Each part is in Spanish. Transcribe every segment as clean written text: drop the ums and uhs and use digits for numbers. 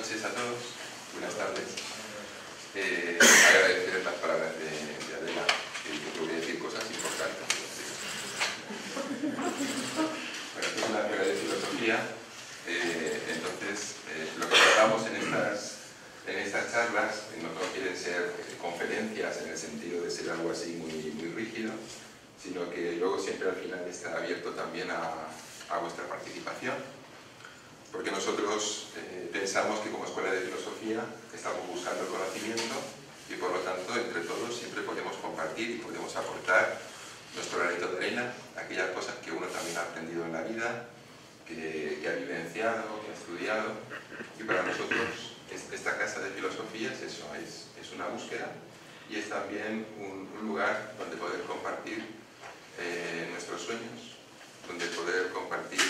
noches a todos, buenas tardes. Agradecer las palabras de Adela, que voy a decir cosas importantes. Bueno, esto es una teoría de filosofía, entonces lo que tratamos en estas charlas no quieren ser conferencias en el sentido de ser algo así muy rígido, sino que luego siempre al final está abierto también a vuestra participación, porque nosotros pensamos que como escuela de filosofía estamos buscando el conocimiento y por lo tanto entre todos siempre podemos compartir y podemos aportar nuestro granito de arena, aquellas cosas que uno también ha aprendido en la vida, que ha vivenciado, que ha estudiado, y para nosotros esta casa de filosofía es eso, es una búsqueda y es también un lugar donde poder compartir nuestros sueños, donde poder compartir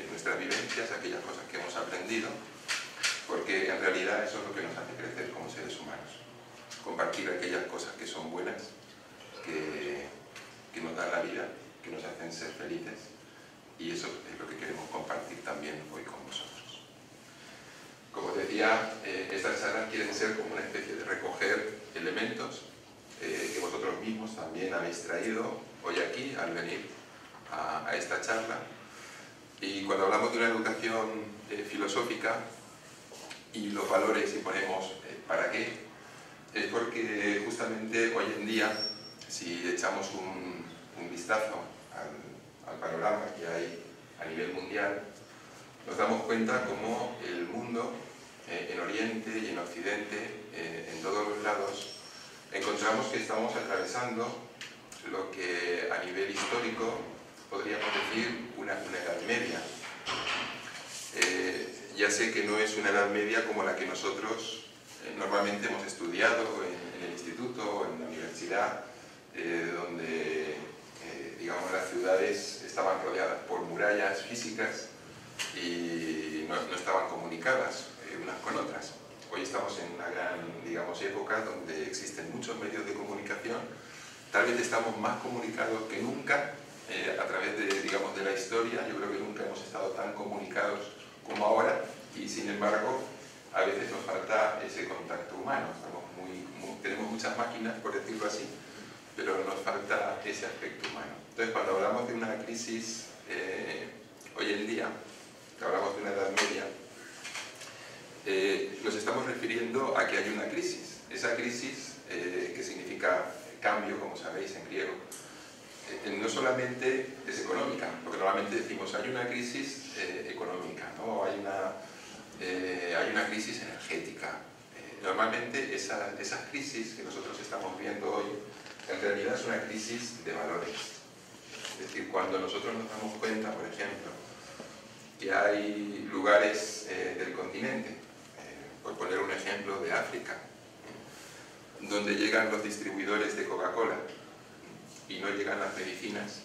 nuestras vivencias, aquellas cosas que hemos aprendido, porque en realidad eso es lo que nos hace crecer como seres humanos. Compartir aquellas cosas que son buenas, que nos dan la vida, que nos hacen ser felices, y eso es lo que queremos compartir también hoy con vosotros. Como decía, estas charlas quieren ser como una especie de recoger elementos que vosotros mismos también habéis traído hoy aquí al venir a esta charla. Y cuando hablamos de una educación filosófica y los valores y ponemos ¿para qué? Es porque justamente hoy en día, si echamos un vistazo al panorama que hay a nivel mundial, nos damos cuenta cómo el mundo, en Oriente y en Occidente, en todos los lados, encontramos que estamos atravesando lo que a nivel histórico podríamos decir una edad media. Ya sé que no es una edad media como la que nosotros normalmente hemos estudiado en el instituto o en la universidad, donde digamos, las ciudades estaban rodeadas por murallas físicas y no estaban comunicadas unas con otras. Hoy estamos en una gran, digamos, época donde existen muchos medios de comunicación. Tal vez estamos más comunicados que nunca a través de, digamos, de la historia. Yo creo que nunca hemos estado tan comunicados como ahora y, sin embargo, a veces nos falta ese contacto humano. Tenemos muchas máquinas, por decirlo así, pero nos falta ese aspecto humano. Entonces, cuando hablamos de una crisis hoy en día, que hablamos de una edad media, nos estamos refiriendo a que hay una crisis. Esa crisis, que significa cambio, como sabéis en griego, no solamente es económica, porque normalmente decimos hay una crisis económica, ¿no? hay una crisis energética. Normalmente esas crisis que nosotros estamos viendo hoy, en realidad es una crisis de valores. Es decir, cuando nosotros nos damos cuenta, por ejemplo, que hay lugares del continente, por poner un ejemplo de África, donde llegan los distribuidores de Coca-Cola y no llegan las medicinas,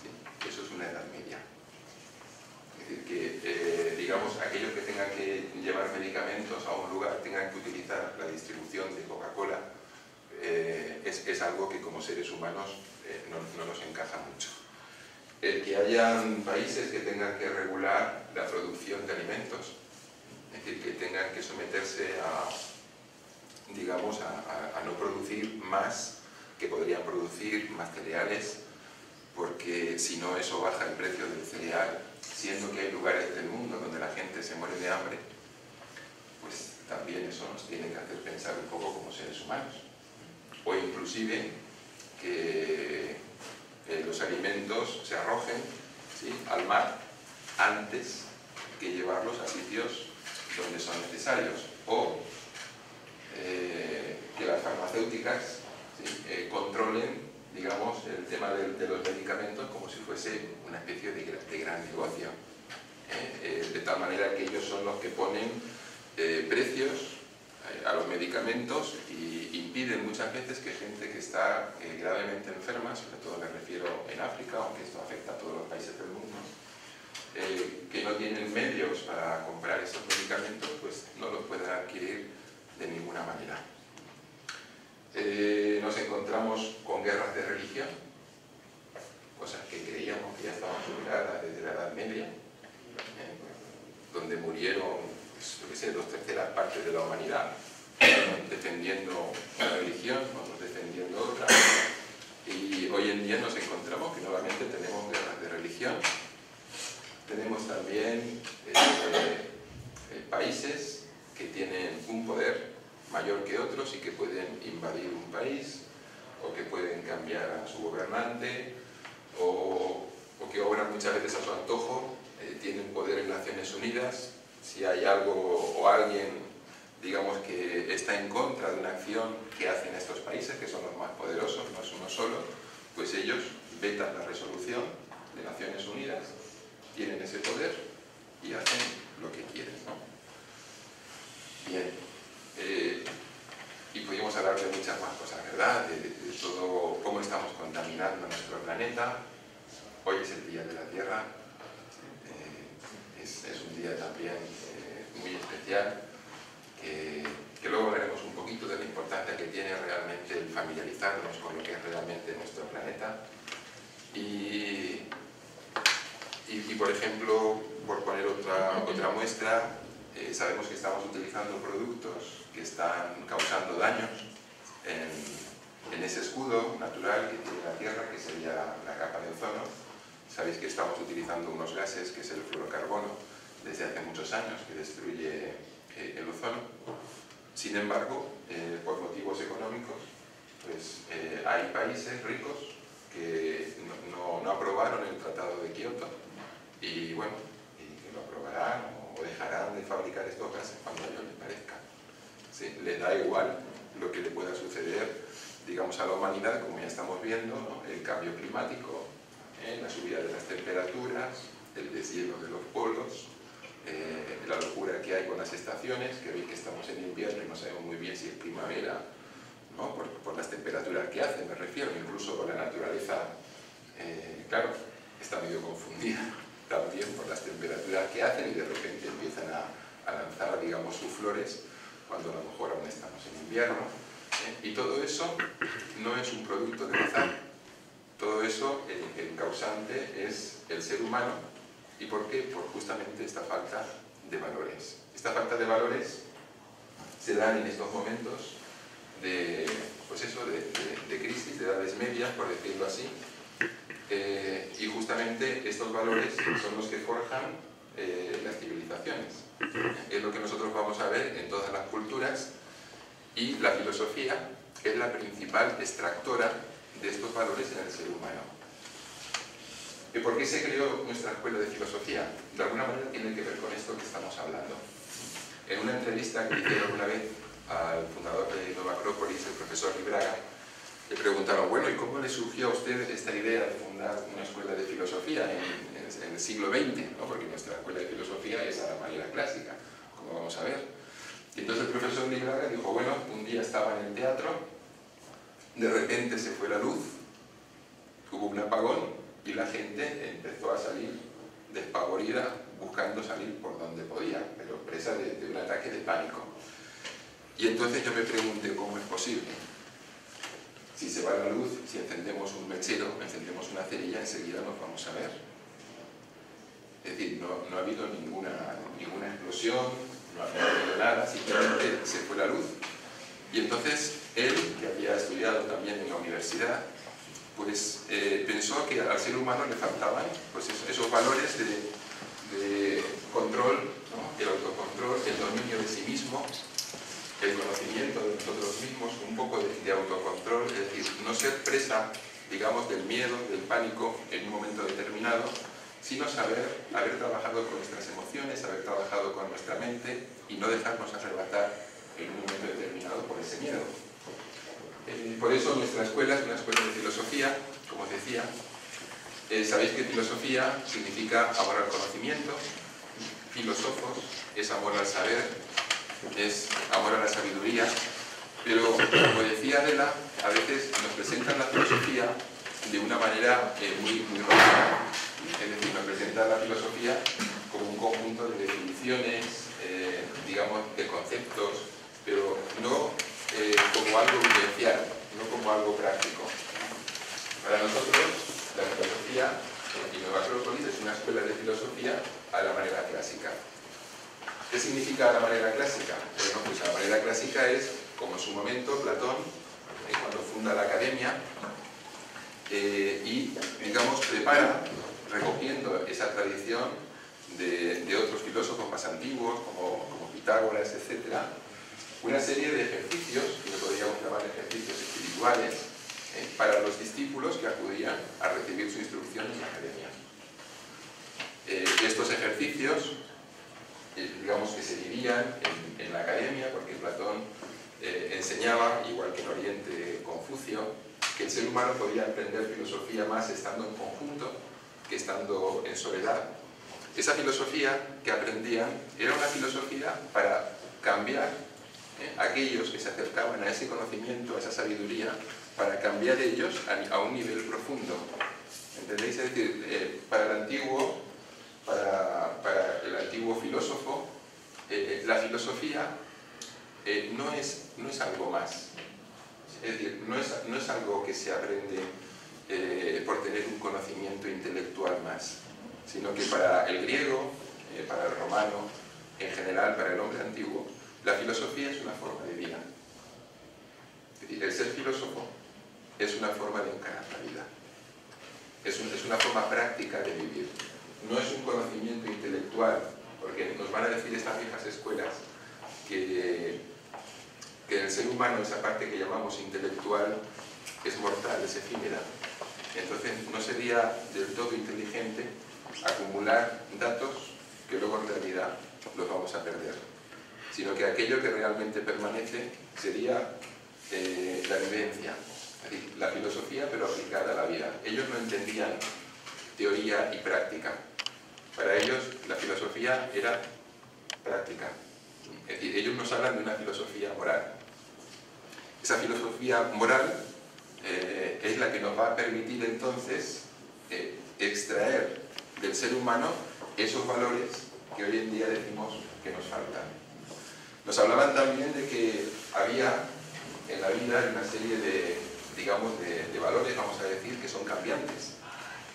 ¿sí? Eso es una edad media. Es decir, que digamos, aquellos que tengan que llevar medicamentos a un lugar tengan que utilizar la distribución de Coca-Cola, es algo que como seres humanos no nos encaja mucho. El que hayan países que tengan que regular la producción de alimentos, es decir, que tengan que someterse digamos, a no producir más, que podrían producir más cereales, porque si no eso baja el precio del cereal, siendo que hay lugares del mundo donde la gente se muere de hambre, pues también eso nos tiene que hacer pensar un poco como seres humanos. O inclusive que los alimentos se arrojen, ¿sí?, al mar antes que llevarlos a sitios donde son necesarios, o que las farmacéuticas, ¿sí?, controlen, digamos, el tema de los medicamentos como si fuese una especie de gran negocio, de tal manera que ellos son los que ponen precios a los medicamentos y impiden muchas veces que gente que está gravemente enferma, sobre todo me refiero en África, aunque esto afecta a todos los países del mundo, que no tienen medios para comprar esos medicamentos, pues no los pueden adquirir de ninguna manera. Nos encontramos con guerras de religión, cosas que creíamos que ya estaban superadas desde la Edad Media, donde murieron pues, yo qué sé, 2/3 partes de la humanidad, defendiendo una religión, otros defendiendo otra. Y hoy en día nos encontramos que nuevamente tenemos guerras de religión. Tenemos también países que tienen un poder mayor que otros y que pueden invadir un país, o que pueden cambiar a su gobernante, o que obran muchas veces a su antojo, tienen poder en Naciones Unidas. Si hay algo o alguien, digamos, que está en contra de una acción que hacen estos países, que son los más poderosos, no es uno solo, pues ellos vetan la resolución de Naciones Unidas, tienen ese poder y hacen lo que quieren, ¿no? Bien. Y podríamos hablar de muchas más cosas, ¿verdad? De todo cómo estamos contaminando nuestro planeta. Hoy es el Día de la Tierra. Es un día también muy especial, que luego veremos un poquito de la importancia que tiene realmente el familiarizarnos con lo que es realmente nuestro planeta. Y por ejemplo, por poner otra muestra, sabemos que estamos utilizando productos que están causando daños en ese escudo natural que tiene la Tierra, que sería la capa de ozono. Sabéis que estamos utilizando unos gases, que es el fluorocarbono, desde hace muchos años, que destruye el ozono. Sin embargo, por motivos económicos, pues hay países ricos que no aprobaron el Tratado de Kioto, y bueno, y que lo aprobarán o dejarán de fabricar estos gases cuando a ellos les parezca. Sí, les da igual lo que le pueda suceder, digamos, a la humanidad, como ya estamos viendo, ¿no? El cambio climático, la subida de las temperaturas, el deshielo de los polos, la locura que hay con las estaciones, que veis que estamos en invierno y no sabemos muy bien si es primavera, ¿no? Por las temperaturas que hace, me refiero, incluso con la naturaleza, claro, está medio confundida también por las temperaturas que hacen, y de repente empiezan a lanzar, digamos, sus flores cuando a lo mejor aún estamos en invierno. Y todo eso no es un producto del azar. Todo eso, el causante es el ser humano. ¿Y por qué? Por justamente esta falta de valores. Esta falta de valores se dan en estos momentos de crisis, de edades medias, por decirlo así. Y justamente estos valores son los que forjan las civilizaciones. Es lo que nosotros vamos a ver en todas las culturas, y la filosofía es la principal extractora de estos valores en el ser humano. ¿Y por qué se creó nuestra escuela de filosofía? De alguna manera tiene que ver con esto que estamos hablando. En una entrevista que hicieron una vez al fundador de Nueva Acrópolis, el profesor Libraga, le preguntaron, bueno, ¿y cómo le surgió a usted esta idea de fundar una escuela de filosofía en el siglo XX? ¿No? Porque nuestra escuela de filosofía es a la manera clásica, como vamos a ver. Y entonces el profesor Libraga dijo, bueno, un día estaba en el teatro, de repente se fue la luz, hubo un apagón y la gente empezó a salir despavorida, buscando salir por donde podía, pero presa de un ataque de pánico. Y entonces yo me pregunté, ¿cómo es posible? Si se va la luz, si encendemos un mechero, encendemos una cerilla, enseguida nos vamos a ver. Es decir, no ha habido ninguna explosión, no ha habido nada, simplemente se fue la luz. Y entonces él, que había estudiado también en la universidad, pues pensó que al ser humano le faltaban pues esos valores de control, ¿no? El autocontrol, el dominio de sí mismo, el conocimiento de nosotros mismos, un poco de autocontrol, es decir, no ser presa, digamos, del miedo, del pánico en un momento determinado, sino haber trabajado con nuestras emociones, haber trabajado con nuestra mente y no dejarnos arrebatar en un momento determinado por ese miedo. Por eso nuestra escuela es una escuela de filosofía, como os decía. Sabéis que filosofía significa amor al conocimiento, filósofos es amor al saber, es amor a la sabiduría, pero como decía Adela, a veces nos presentan la filosofía de una manera muy radical. Es decir, nos presenta la filosofía como un conjunto de definiciones, digamos, de conceptos, pero no como algo vivencial, no como algo práctico. Para nosotros, la filosofía y Nueva Acrópolis es una escuela de filosofía a la manera clásica. ¿Qué significa la manera clásica? Bueno, pues la manera clásica es, como en su momento, Platón, cuando funda la academia, y, digamos, prepara, recogiendo esa tradición de otros filósofos más antiguos, como Pitágoras, etc., una serie de ejercicios, que podríamos llamar ejercicios espirituales, para los discípulos que acudían a recibir su instrucción en la academia. Estos ejercicios, digamos que se vivían en la academia, porque Platón enseñaba, igual que en Oriente Confucio, que el ser humano podía aprender filosofía más estando en conjunto que estando en soledad. Esa filosofía que aprendían era una filosofía para cambiar aquellos que se acercaban a ese conocimiento, a esa sabiduría, para cambiar ellos a un nivel profundo. ¿Entendéis? Es decir, para el antiguo filósofo, la filosofía no es algo más. Es decir, no es algo que se aprende por tener un conocimiento intelectual más, sino que para el griego, para el romano, en general, para el hombre antiguo, la filosofía es una forma de vida. Es decir, el ser filósofo es una forma de encarar la vida. Es una forma práctica de vivir. No es un conocimiento intelectual, porque nos van a decir estas viejas escuelas que el ser humano, esa parte que llamamos intelectual, es mortal, es efímera. Entonces no sería del todo inteligente acumular datos que luego en realidad los vamos a perder, sino que aquello que realmente permanece sería la vivencia, es decir, la filosofía pero aplicada a la vida. Ellos no entendían teoría y práctica. Para ellos la filosofía era práctica. Es decir, ellos nos hablan de una filosofía moral. Esa filosofía moral es la que nos va a permitir entonces extraer del ser humano esos valores que hoy en día decimos que nos faltan. Nos hablaban también de que había en la vida una serie de, digamos, de valores, vamos a decir, que son cambiantes,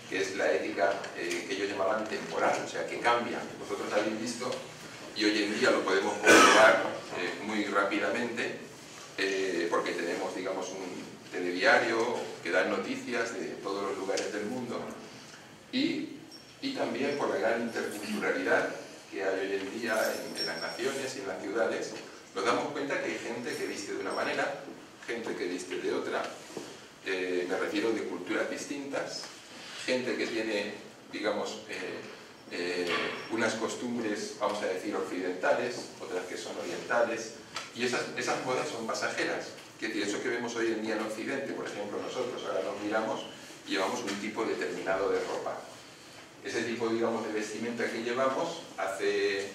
que es la ética que ellos llamaban temporal, o sea, que cambian. Vosotros habéis visto, y hoy en día lo podemos comprobar muy rápidamente, porque tenemos, digamos, un telediario que da noticias de todos los lugares del mundo, y también por la gran interculturalidad que hay hoy en día en las naciones y en las ciudades, nos damos cuenta que hay gente que viste de una manera, gente que viste de otra, me refiero de culturas distintas, gente que tiene, digamos, unas costumbres, vamos a decir, occidentales, otras que son orientales, y esas modas son pasajeras. Es decir, eso que vemos hoy en día en Occidente, por ejemplo, nosotros ahora nos miramos y llevamos un tipo determinado de ropa. Ese tipo, digamos, de vestimenta que llevamos hace,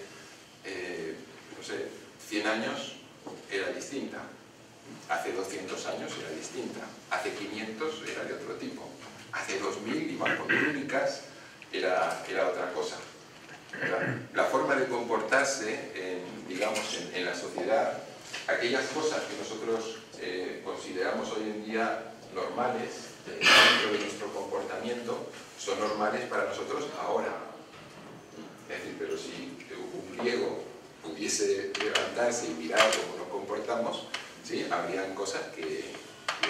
no sé, 100 años era distinta, hace 200 años era distinta, hace 500 era de otro tipo, hace 2000 iban con túnicas, era otra cosa. La forma de comportarse, digamos, en la sociedad, aquellas cosas que nosotros consideramos hoy en día normales dentro de nuestro comportamiento, son normales para nosotros ahora. Es decir, pero si un griego pudiese levantarse y mirar cómo nos comportamos, ¿sí?, habrían cosas que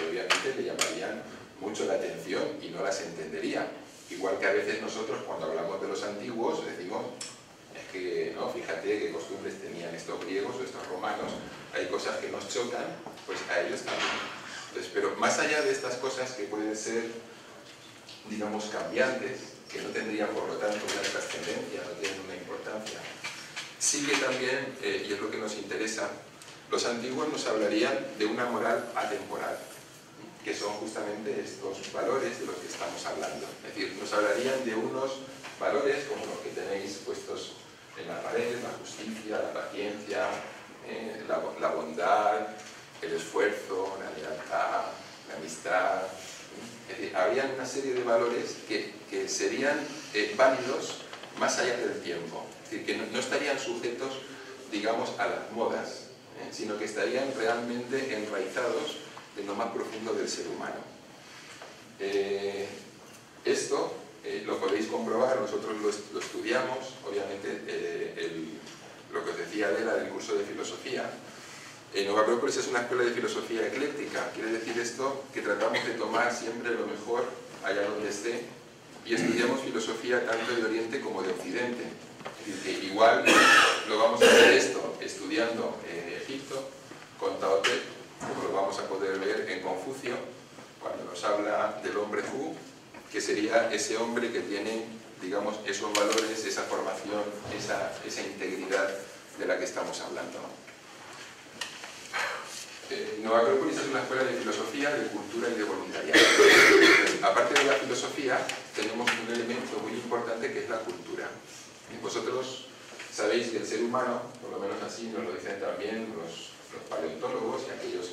obviamente le llamarían mucho la atención y no las entendería. Igual que a veces nosotros, cuando hablamos de los antiguos, decimos, es que, ¿no?, fíjate qué costumbres tenían estos griegos o estos romanos, hay cosas que nos chocan, pues a ellos también. Entonces, pero más allá de estas cosas que pueden ser, digamos, cambiantes, que no tendrían por lo tanto una trascendencia, no tienen una importancia, sí que también, y es lo que nos interesa, los antiguos nos hablarían de una moral atemporal, que son justamente estos valores de los que estamos hablando. Es decir, nos hablarían de unos valores como los que tenéis puestos en la pared: la justicia, la paciencia, la bondad, el esfuerzo, la lealtad, la amistad. Es decir, habría una serie de valores que serían válidos más allá del tiempo. Es decir, que no estarían sujetos, digamos, a las modas, sino que estarían realmente enraizados en lo más profundo del ser humano. Esto lo podéis comprobar, nosotros lo estudiamos, obviamente lo que os decía decía Adela del curso de filosofía, Nova Acrópolis es una escuela de filosofía ecléctica. Quiere decir esto que tratamos de tomar siempre lo mejor allá donde esté y estudiamos filosofía tanto de Oriente como de Occidente. Es decir, que igual lo vamos a hacer esto estudiando en Egipto con Tao Te, como lo vamos a poder ver en Confucio, cuando nos habla del hombre Hu, que sería ese hombre que tiene, digamos, esos valores, esa formación, esa integridad de la que estamos hablando. Nova Acrópolis es una escuela de filosofía, de cultura y de voluntariado. Aparte de la filosofía, tenemos un elemento muy importante que es la cultura. Vosotros sabéis que el ser humano, por lo menos así nos lo dicen también los paleontólogos y aquellos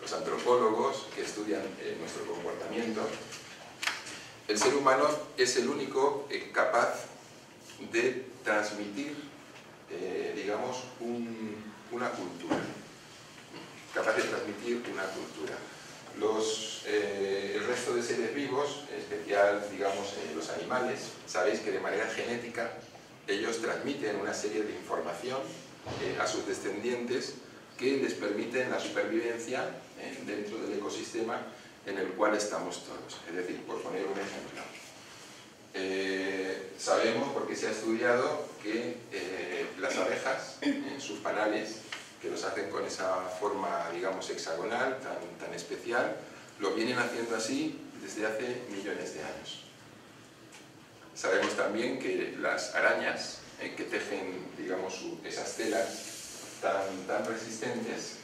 los antropólogos que estudian nuestro comportamiento, el ser humano es el único capaz de transmitir, digamos, una cultura. Capaz de transmitir una cultura. El resto de seres vivos, en especial, digamos, los animales, sabéis que de manera genética ellos transmiten una serie de información a sus descendientes que les permiten la supervivencia dentro del ecosistema en el cual estamos todos. Es decir, por poner un ejemplo, sabemos, porque se ha estudiado, que las abejas, sus panales, que los hacen con esa forma, digamos, hexagonal, tan especial, lo vienen haciendo así desde hace millones de años. Sabemos también que las arañas que tejen, digamos, esas telas tan resistentes,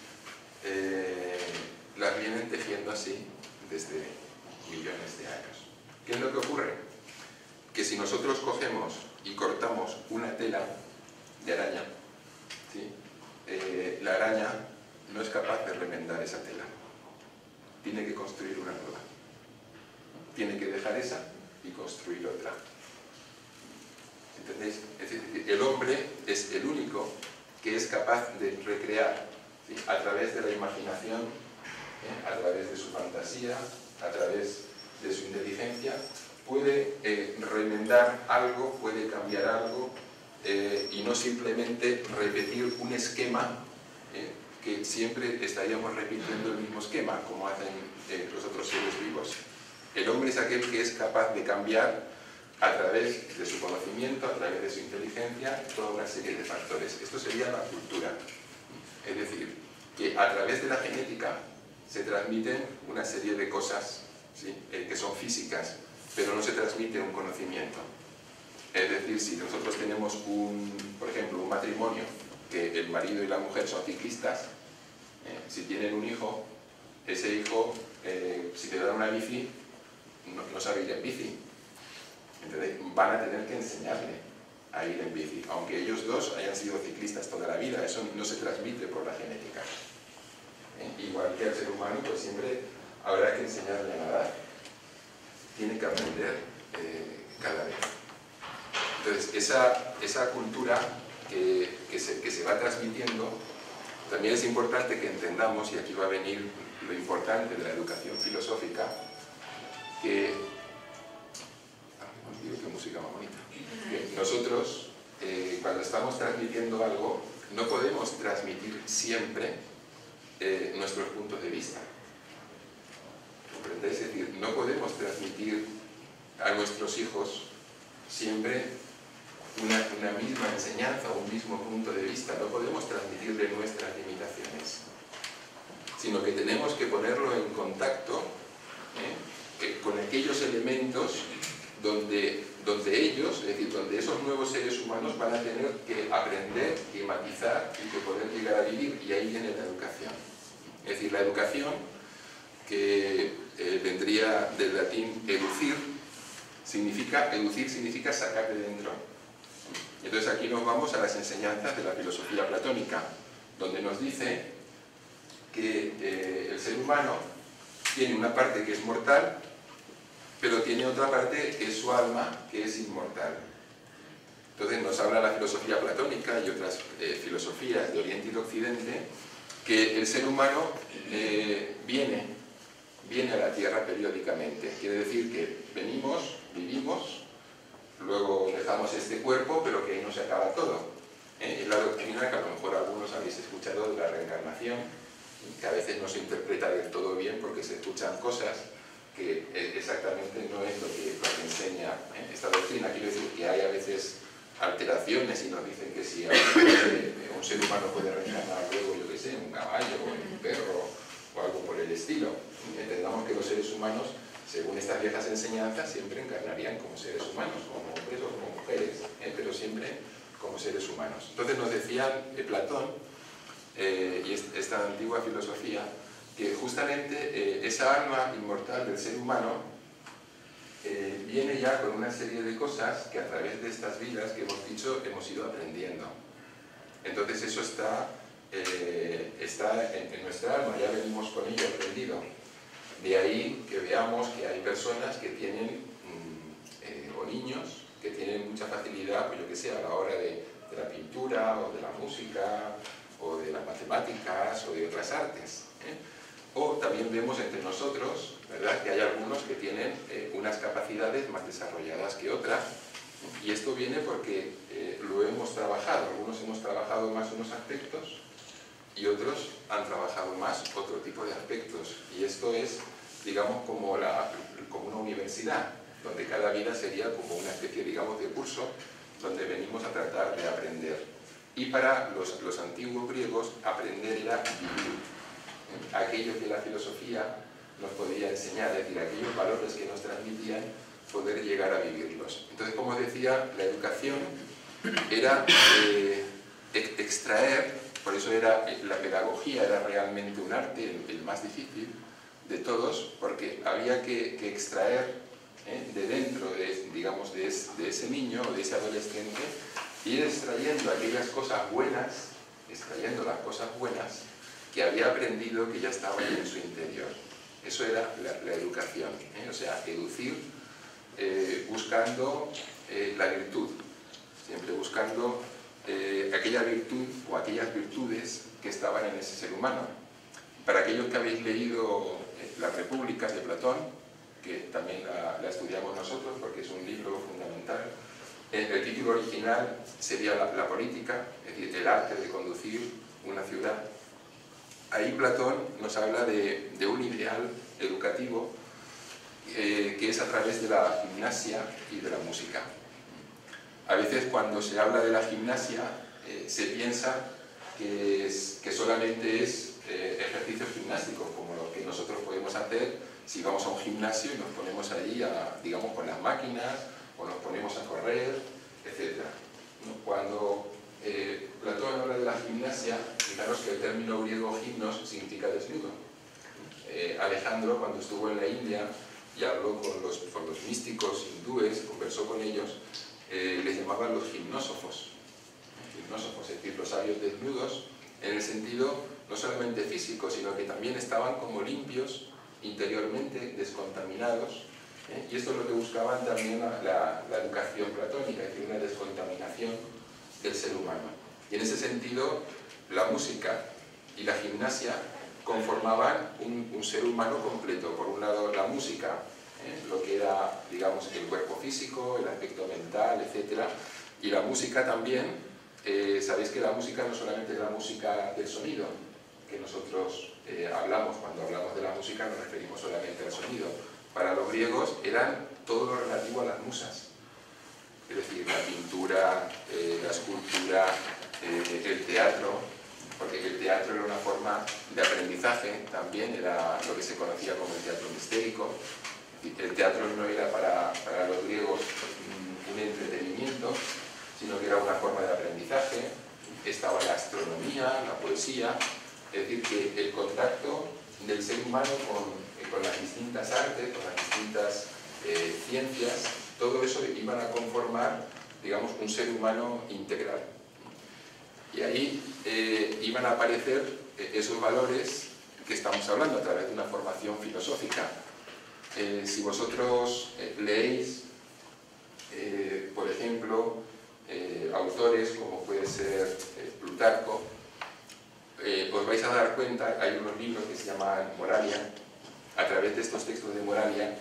las vienen tejiendo así desde millones de años. ¿Qué es lo que ocurre? Que si nosotros cogemos y cortamos una tela de araña, ¿sí? La araña no es capaz de remendar esa tela. Tiene que construir una nueva. Tiene que dejar esa y construir otra. ¿Entendéis? Es decir, el hombre es el único que es capaz de recrear, ¿sí? A través de la imaginación, a través de su fantasía, a través de su inteligencia, puede remendar algo, puede cambiar algo, y no simplemente repetir un esquema que siempre estaríamos repitiendo el mismo esquema, como hacen los otros seres vivos. El hombre es aquel que es capaz de cambiar a través de su conocimiento, a través de su inteligencia, toda una serie de factores. Esto sería la cultura. Es decir, que a través de la genética se transmiten una serie de cosas, ¿sí? Que son físicas, pero no se transmite un conocimiento. Es decir, si nosotros tenemos, por ejemplo, un matrimonio, que el marido y la mujer son ciclistas, si tienen un hijo, ese hijo, si le dan una bici, no sabe ir en bici. Entonces van a tener que enseñarle a ir en bici, aunque ellos dos hayan sido ciclistas toda la vida, eso no se transmite por la genética. Igual que al ser humano, pues siempre habrá que enseñarle a nadar. Tiene que aprender cada vez. Entonces, esa cultura que se va transmitiendo, también es importante que entendamos, y aquí va a venir lo importante de la educación filosófica, que... qué música más bonita. Que nosotros, cuando estamos transmitiendo algo, no podemos transmitir siempre nuestros puntos de vista. ¿Comprendéis? Es decir, no podemos transmitir a nuestros hijos siempre una misma enseñanza o un mismo punto de vista. No podemos transmitirle nuestras limitaciones, sino que tenemos que ponerlo en contacto con aquellos elementos donde ellos, es decir, donde esos nuevos seres humanos van a tener que aprender y matizar y que poder llegar a vivir, y ahí viene la educación. Es decir, la educación, que vendría del latín educir significa sacar de dentro. Entonces aquí nos vamos a las enseñanzas de la filosofía platónica, donde nos dice que el ser humano tiene una parte que es mortal, pero tiene otra parte que es su alma, que es inmortal. Entonces nos habla la filosofía platónica y otras filosofías de Oriente y de Occidente, que el ser humano viene a la Tierra periódicamente. Quiere decir que venimos, vivimos, luego dejamos este cuerpo, pero que ahí no se acaba todo. Es la doctrina reencarnación, que a veces no se interpreta del todo bien porque se escuchan cosas que exactamente no es lo que enseña esta doctrina. Quiero decir que hay a veces alteraciones y nos dicen que si un ser humano puede reencarnar luego, yo qué sé, en un caballo o en un perro o algo por el estilo. Entendamos que los seres humanos, según estas viejas enseñanzas, siempre encarnarían como seres humanos, como hombres o como mujeres, pero siempre como seres humanos. Entonces nos decía Platón, y esta antigua filosofía, que justamente esa alma inmortal del ser humano viene ya con una serie de cosas que a través de estas vidas que hemos dicho hemos ido aprendiendo. Entonces eso está en nuestra alma, ya venimos con ello aprendido. De ahí que veamos que hay personas que tienen, o niños, que tienen mucha facilidad, pues yo que sé, a la hora de la pintura, o de la música, o de las matemáticas, o de otras artes. O también vemos entre nosotros, ¿verdad?, que hay algunos que tienen unas capacidades más desarrolladas que otras, y esto viene porque lo hemos trabajado. Algunos hemos trabajado más unos aspectos y otros han trabajado más otro tipo de aspectos, y esto es, digamos, como una universidad, donde cada vida sería como una especie, digamos, de curso donde venimos a tratar de aprender. Y para los antiguos griegos, aprender era vivir aquello que la filosofía nos podía enseñar, es decir, aquellos valores que nos transmitían, poder llegar a vivirlos. Entonces, como decía, la educación era extraer, por eso la pedagogía era realmente un arte, el más difícil de todos, porque había que extraer de dentro, digamos, de ese niño o de ese adolescente, ir extrayendo aquellas cosas buenas, extrayendo las cosas buenas que había aprendido, que ya estaban en su interior. Eso era la educación, o sea, educir buscando la virtud, siempre buscando aquella virtud o aquellas virtudes que estaban en ese ser humano. Para aquellos que habéis leído Las Repúblicas de Platón, que también la estudiamos nosotros porque es un libro fundamental, el título original sería la política, es decir, el arte de conducir una ciudad. Ahí Platón nos habla de un ideal educativo que es a través de la gimnasia y de la música. A veces cuando se habla de la gimnasia se piensa que solamente es ejercicios gimnásticos, como los que nosotros podemos hacer si vamos a un gimnasio y nos ponemos allí, digamos, con las máquinas, o nos ponemos a correr, etc. Cuando Platón habla de la gimnasia, fijaros que el término griego gimnos significa desnudo. Alejandro, cuando estuvo en la India y habló con los místicos hindúes, conversó con ellos, les llamaban los gimnósofos, es decir, los sabios desnudos, en el sentido no solamente físico, sino que también estaban como limpios interiormente, descontaminados, y esto es lo que buscaban también la educación platónica, es decir, una descontaminación del ser humano. Y en ese sentido, la música y la gimnasia conformaban un ser humano completo. Por un lado, la música, lo que era, digamos, el cuerpo físico, el aspecto mental, etc. Y la música también, sabéis que la música no solamente es la música del sonido, que nosotros hablamos, cuando hablamos de la música nos referimos solamente al sonido. Para los griegos eran todo lo relativo a las musas, es decir, la pintura, la escultura, el teatro, porque el teatro era una forma de aprendizaje, también era lo que se conocía como el teatro mistérico. El teatro no era para los griegos un entretenimiento, sino que era una forma de aprendizaje. Estaba la astronomía, la poesía, es decir, que el contacto del ser humano con las distintas artes, con las distintas ciencias, todo eso iban a conformar, digamos, un ser humano integral. Y ahí iban a aparecer esos valores que estamos hablando a través de una formación filosófica. Si vosotros leéis, por ejemplo, autores como puede ser Plutarco, os vais a dar cuenta, hay unos libros que se llaman Moralia. A través de estos textos de Moralia,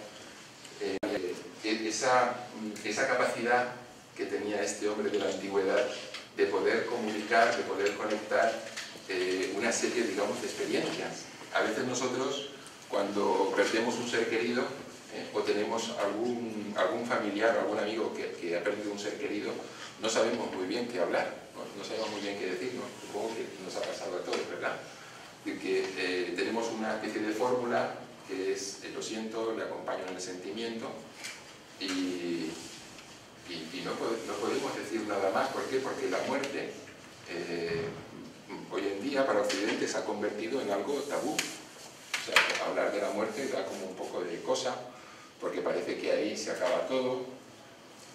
esa capacidad que tenía este hombre de la antigüedad de poder comunicar, de poder conectar una serie, digamos, de experiencias. A veces nosotros, cuando perdemos un ser querido, o tenemos algún familiar o algún amigo que ha perdido un ser querido, no sabemos muy bien qué hablar, no sabemos muy bien qué decir, ¿no? Supongo que nos ha pasado a todos, ¿verdad? De que tenemos una especie de fórmula que es, lo siento, le acompaño en el sentimiento, y no podemos decir nada más. ¿Por qué? Porque la muerte hoy en día para Occidente se ha convertido en algo tabú. O sea, hablar de la muerte da como un poco de cosa, porque parece que ahí se acaba todo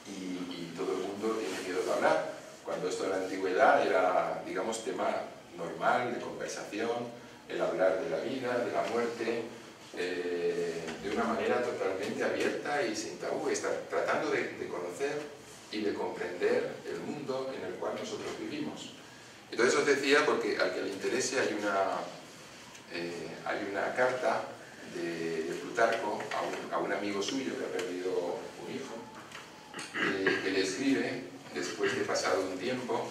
y todo el mundo tiene miedo de hablar, cuando esto en la antigüedad era, digamos, tema normal de conversación, el hablar de la vida, de la muerte, de una manera totalmente abierta y sin tabú, tratando de conocer y de comprender el mundo en el cual nosotros vivimos. Entonces os decía, porque al que le interese hay una carta de Plutarco a un amigo suyo que ha perdido un hijo, que le escribe después de pasado un tiempo,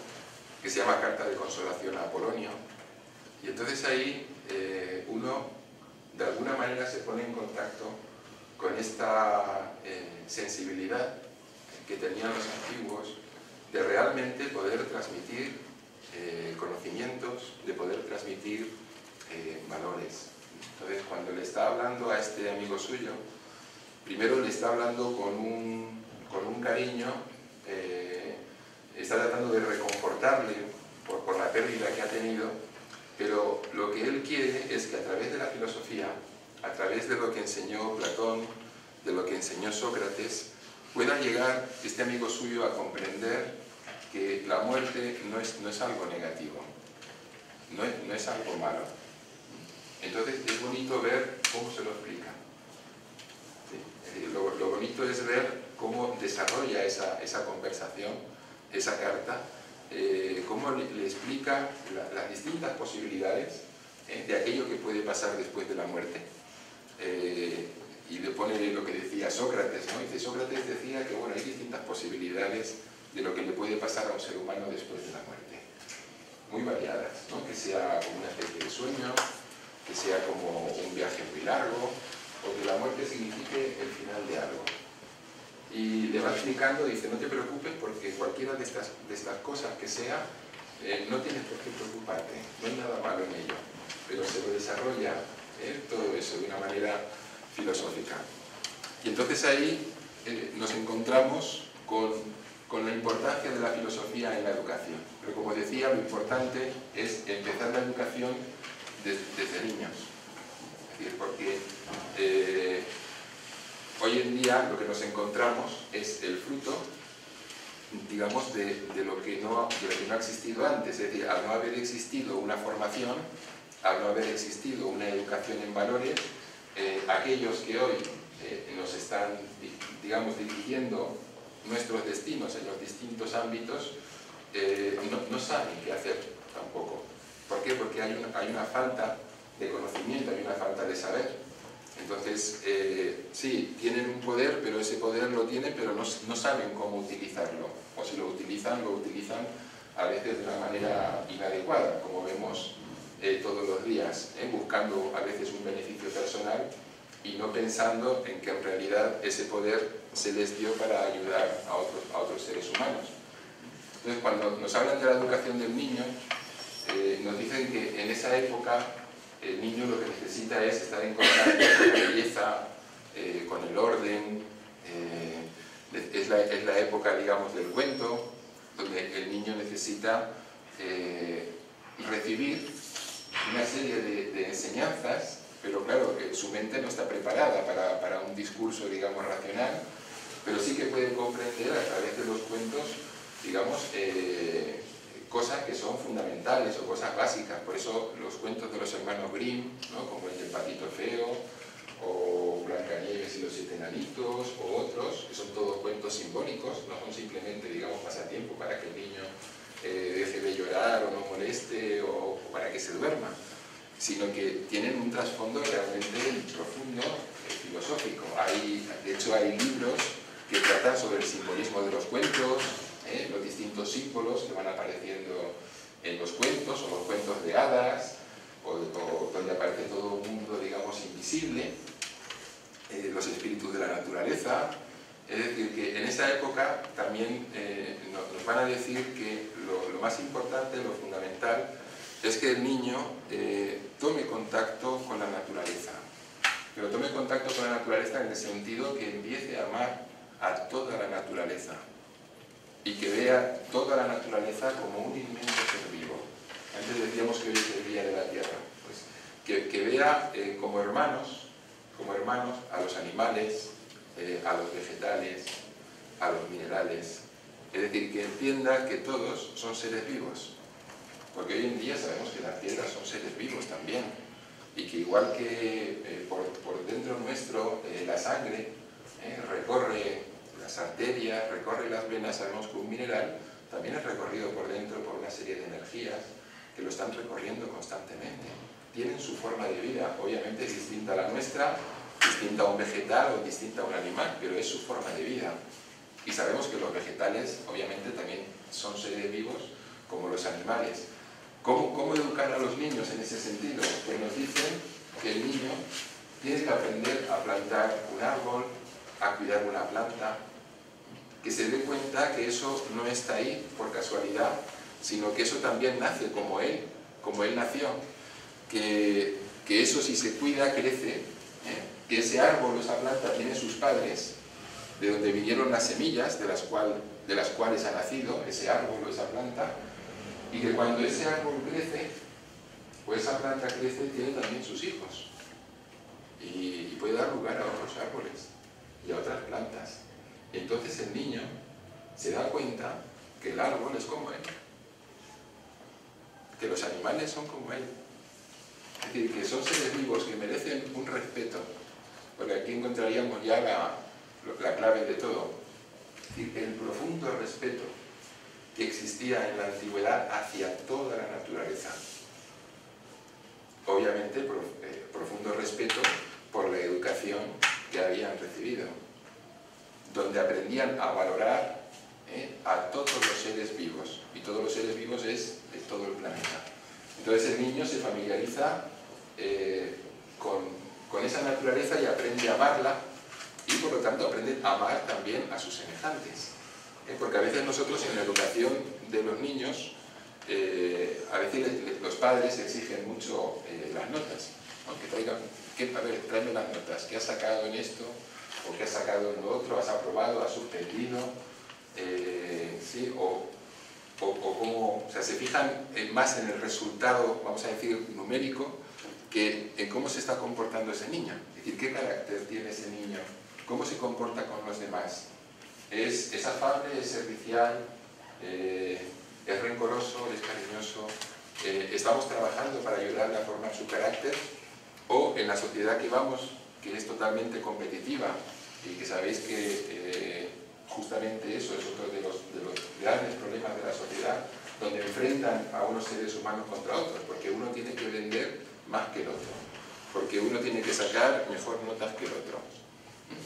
que se llama Carta de Consolación a Apolonio, y entonces ahí uno de alguna manera se pone en contacto con esta sensibilidad que tenían los antiguos de realmente poder transmitir conocimientos, de poder transmitir valores. Entonces, cuando le está hablando a este amigo suyo, primero le está hablando con un cariño, está tratando de reconfortarle por la pérdida que ha tenido, pero lo que él quiere es que a través de la filosofía, a través de lo que enseñó Platón, de lo que enseñó Sócrates, pueda llegar este amigo suyo a comprender que la muerte no es algo negativo, no es algo malo. Entonces es bonito ver cómo se lo explica. ¿Sí? Lo bonito es ver cómo desarrolla esa conversación, esa carta, cómo le explica las distintas posibilidades de aquello que puede pasar después de la muerte. Y le pone lo que decía Sócrates, ¿no? Dice, Sócrates decía que bueno, hay distintas posibilidades de lo que le puede pasar a un ser humano después de la muerte. Muy variadas, ¿no? Que sea como una especie de sueño, que sea como un viaje muy largo, o que la muerte signifique el final de algo. Y le va explicando, dice, no te preocupes porque cualquiera de estas cosas que sea, no tienes por qué preocuparte, no hay nada malo en ello, pero se lo desarrolla todo eso de una manera filosófica. Y entonces ahí nos encontramos con la importancia de la filosofía en la educación. Pero como decía, lo importante es empezar la educación desde niños. Es decir, porque hoy en día lo que nos encontramos es el fruto, digamos, de lo que no ha existido antes. Es decir, al no haber existido una formación, al no haber existido una educación en valores, aquellos que hoy nos están, digamos, dirigiendo nuestros destinos en los distintos ámbitos, no saben qué hacer tampoco. ¿Por qué? Porque hay una falta de conocimiento, hay una falta de saber. Entonces, sí, tienen un poder, pero ese poder lo tienen, pero no saben cómo utilizarlo. O si lo utilizan a veces de una manera inadecuada, como vemos todos los días, buscando a veces un beneficio personal y no pensando en que en realidad ese poder se les dio para ayudar a otros seres humanos. Entonces, cuando nos hablan de la educación del niño, nos dicen que en esa época el niño lo que necesita es estar en contacto con la belleza, con el orden, es la época, digamos, del cuento, donde el niño necesita recibir una serie de enseñanzas, pero claro, su mente no está preparada para un discurso, digamos, racional, pero sí que puede comprender a través de los cuentos, digamos, cosas que son fundamentales o cosas básicas. Por eso los cuentos de los hermanos Grimm, ¿no? Como el del Patito Feo, o Blancanieves y los 7 enanitos, o otros, que son todos cuentos simbólicos, no son simplemente, digamos, pasatiempo para que el niño deje de llorar o no moleste o para que se duerma, sino que tienen un trasfondo realmente profundo, filosófico. De hecho, hay libros que tratan sobre el simbolismo de los cuentos, los distintos símbolos que van apareciendo en los cuentos, o los cuentos de apagadas, o donde aparece todo un mundo, digamos, invisible, los espíritus de la naturaleza. Es decir, que en esa época también nos van a decir que lo más importante, lo fundamental, es que el niño tome contacto con la naturaleza. Pero tome contacto con la naturaleza en el sentido que empiece a amar a toda la naturaleza y que vea toda la naturaleza como un inmenso ser vivo. Antes decíamos que hoy es el Día de la Tierra. Pues, que vea como hermanos a los animales, a los vegetales, a los minerales. Es decir, que entienda que todos son seres vivos. Porque hoy en día sabemos que las piedras son seres vivos también. Y que igual que por dentro nuestro la sangre recorre las arterias, recorre las venas, sabemos que un mineral también es recorrido por dentro por una serie de energías que lo están recorriendo constantemente. Tienen su forma de vida, obviamente es distinta a la nuestra, distinta a un vegetal o distinta a un animal, pero es su forma de vida. Y sabemos que los vegetales obviamente también son seres vivos como los animales. ¿Cómo educar a los niños en ese sentido? Pues nos dicen que el niño tiene que aprender a plantar un árbol, a cuidar una planta, que se dé cuenta que eso no está ahí por casualidad, sino que eso también nace como él nació, que eso si se cuida crece, que ese árbol o esa planta tiene sus padres, de donde vinieron las semillas de las cuales ha nacido ese árbol o esa planta, y que cuando ese árbol crece, o esa planta crece, tiene también sus hijos, y puede dar lugar a otros árboles y a otras plantas. Entonces el niño se da cuenta que el árbol es como él, que los animales son como él. Es decir, que son seres vivos que merecen un respeto, porque aquí encontraríamos ya la clave de todo. Es decir, el profundo respeto que existía en la antigüedad hacia toda la naturaleza. Obviamente, profundo respeto por la educación que habían recibido, donde aprendían a valorar a todos los seres vivos, y todos los seres vivos es de todo el planeta. Entonces el niño se familiariza con esa naturaleza y aprende a amarla, y por lo tanto aprende a amar también a sus semejantes. Porque a veces nosotros en la educación de los niños, a veces los padres exigen mucho las notas, ¿no? Que traigan, a ver, tráeme las notas, ¿qué has sacado en esto? ¿O qué has sacado en lo otro? ¿Has aprobado? ¿Has suspendido? ¿Sí? O sea, se fijan más en el resultado, vamos a decir, numérico, que en cómo se está comportando ese niño. Es decir, ¿qué carácter tiene ese niño? ¿Cómo se comporta con los demás? ¿Es afable? ¿Es servicial? ¿Es rencoroso? ¿Es cariñoso? ¿Estamos trabajando para ayudarle a formar su carácter? ¿O en la sociedad que vamos, que es totalmente competitiva, y que sabéis que justamente eso es otro de los grandes problemas de la sociedad, donde enfrentan a unos seres humanos contra otros, porque uno tiene que vender más que el otro, porque uno tiene que sacar mejor notas que el otro.